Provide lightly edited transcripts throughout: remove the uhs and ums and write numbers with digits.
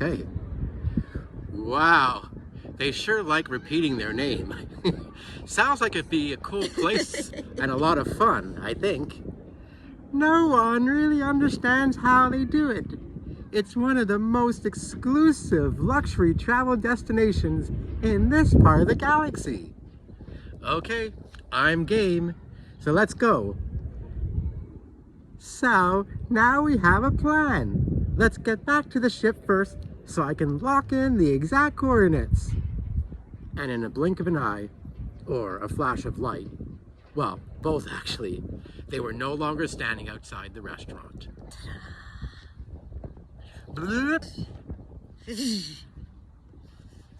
Okay. Wow. They sure like repeating their name. Sounds like it'd be a cool place and a lot of fun, I think. No one really understands how they do it. It's one of the most exclusive luxury travel destinations in this part of the galaxy. Okay, I'm game. So let's go. So, now we have a plan. Let's get back to the ship first so I can lock in the exact coordinates. And in a blink of an eye, or a flash of light, well, both actually, they were no longer standing outside the restaurant.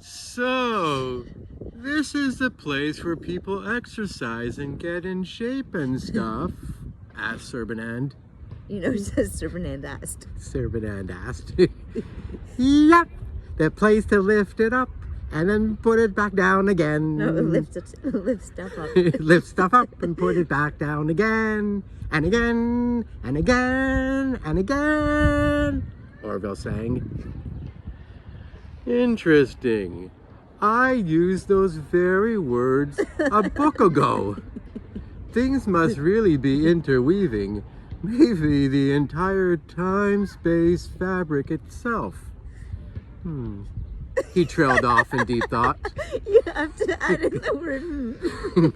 So, this is the place where people exercise and get in shape and stuff, asked Serbanand. You know, it says Serbanand asked. Serbanand asked. Yep, the place to lift it up and then put it back down again. No, lift stuff up. Lift stuff up and put it back down again, and again, and again, and again, Orville sang. Interesting. I used those very words a book ago. Things must really be interweaving. Maybe the entire time-space fabric itself. He trailed off in deep thought. You have to add in the word.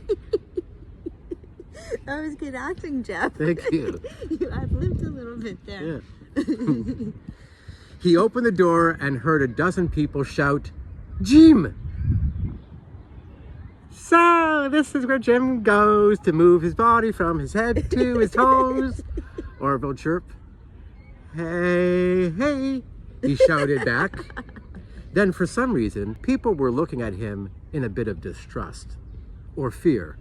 That was good acting, Jeff. Thank you. You ad-libbed a little bit there. Yeah. He opened the door and heard a dozen people shout, "Jim!" So, this is where Jim goes to move his body from his head to his toes. Orville chirped. "Hey, hey," he shouted back. Then, for some reason, people were looking at him in a bit of distrust, or fear,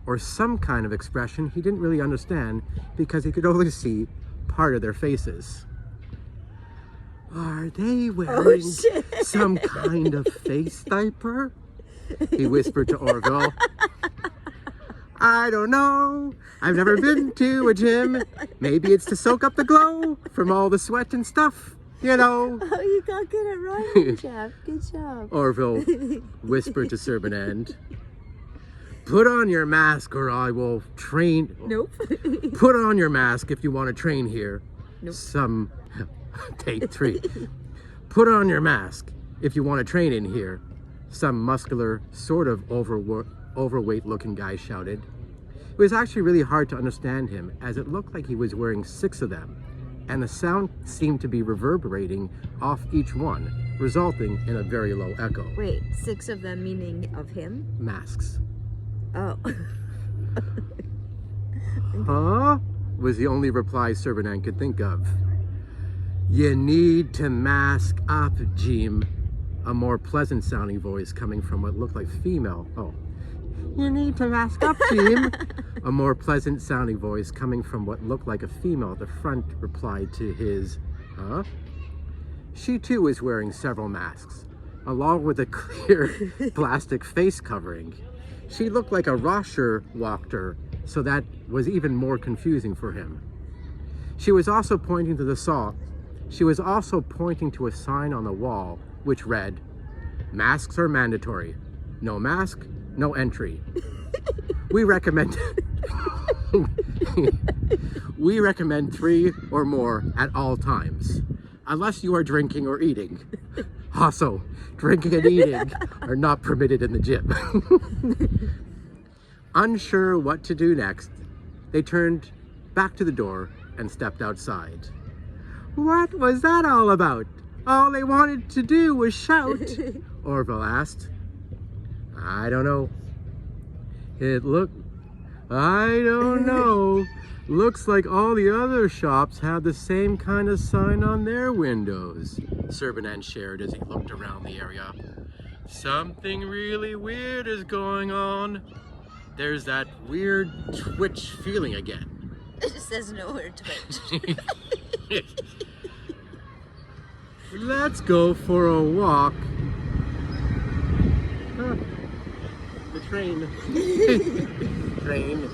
or some kind of expression he didn't really understand because he could only see part of their faces. "Are they wearing some kind of face diaper?" he whispered to Orville. "I don't know. I've never been to a gym. Maybe it's to soak up the glow from all the sweat and stuff, you know." Oh, you got good at rhyming, Jeff. Good job. Orville whispered to Serbanand. "Put on your mask or I will train." Nope. "Put on your mask if you want to train here." Nope. Take 3. "Put on your mask if you want to train in here," some muscular, sort of overweight looking guy shouted. It was actually really hard to understand him as it looked like he was wearing 6 of them, and the sound seemed to be reverberating off each one, resulting in a very low echo. Wait, 6 of them meaning of him? Masks. Oh. "Huh?" was the only reply Serbanand could think of. "You need to mask up, Jim," a more pleasant sounding voice coming from what looked like female. "Oh. You need to mask up, Jim." A more pleasant sounding voice coming from what looked like a female at the front replied to his, "Huh?" She too was wearing several masks, along with a clear plastic face covering. She looked like a Washerwalker, so that was even more confusing for him. She was also pointing to a sign on the wall, which read, "Masks are mandatory. No mask, no entry. We recommend 3 or more at all times, unless you are drinking or eating. Also, drinking and eating are not permitted in the gym." Unsure what to do next, they turned back to the door and stepped outside. "What was that all about? All they wanted to do was shout," Orville asked. "I don't know. I don't know. Looks like all the other shops have the same kind of sign on their windows," Serbanand shared as he looked around the area. "Something really weird is going on. There's that weird twitch feeling again." It just says nowhere twitch. "Let's go for a walk." The train. Train.